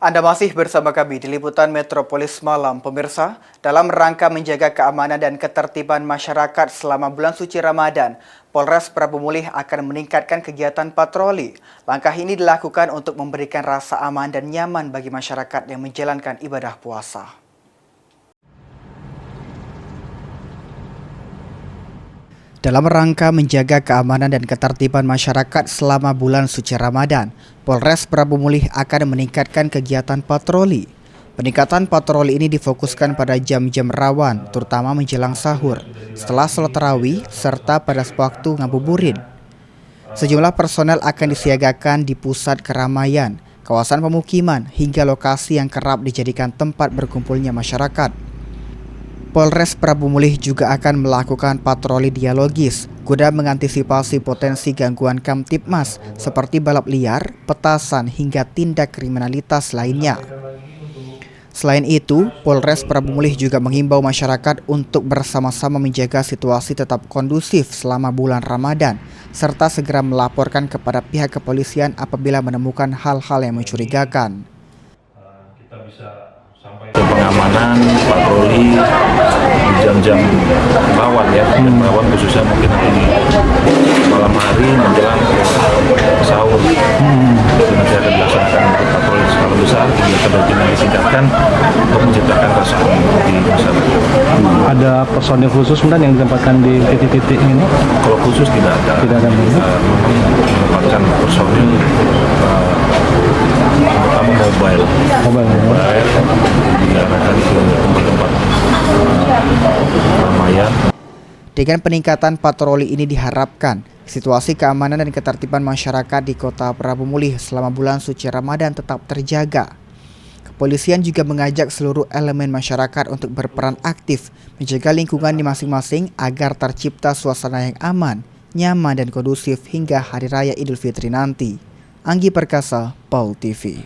Anda masih bersama kami di Liputan Metropolis Malam, pemirsa. Dalam rangka menjaga keamanan dan ketertiban masyarakat selama bulan suci Ramadan, Polres Prabu Mulih akan meningkatkan kegiatan patroli. Langkah ini dilakukan untuk memberikan rasa aman dan nyaman bagi masyarakat yang menjalankan ibadah puasa. Dalam rangka menjaga keamanan dan ketertiban masyarakat selama bulan suci Ramadan, Polres Prabu Mulih akan meningkatkan kegiatan patroli. Peningkatan patroli ini difokuskan pada jam-jam rawan, terutama menjelang sahur, setelah sholat tarawih, serta pada waktu ngabuburit. Sejumlah personel akan disiagakan di pusat keramaian, kawasan pemukiman, hingga lokasi yang kerap dijadikan tempat berkumpulnya masyarakat. Polres Prabu Mulih juga akan melakukan patroli dialogis guna mengantisipasi potensi gangguan Kamtibmas seperti balap liar, petasan, hingga tindak kriminalitas lainnya. Selain itu, Polres Prabu Mulih juga menghimbau masyarakat untuk bersama-sama menjaga situasi tetap kondusif selama bulan Ramadan, serta segera melaporkan kepada pihak kepolisian apabila menemukan hal-hal yang mencurigakan. Pengamanan, patroli di jam-jam rawan ya, jam rawan khususnya mungkin di malam hari menjelang sahur. Jadi nanti akan dilaksanakan untuk patroli skala besar, kegiatan rutin yang disingkatkan untuk menciptakan rasa aman di masyarakat. Ada personil khusus yang ditempatkan di titik-titik ini? Kalau khusus tidak ada. Tidak ada. Menempatkan personil pertama mobile diarahkan ke tempat-tempat keramaian. Dengan peningkatan patroli ini diharapkan situasi keamanan dan ketertiban masyarakat di Kota Prabu Mulih selama bulan suci Ramadan tetap terjaga. Kepolisian juga mengajak seluruh elemen masyarakat untuk berperan aktif menjaga lingkungan di masing-masing agar tercipta suasana yang aman, nyaman, dan kondusif hingga Hari Raya Idul Fitri nanti. Anggi Perkasa, PAL TV.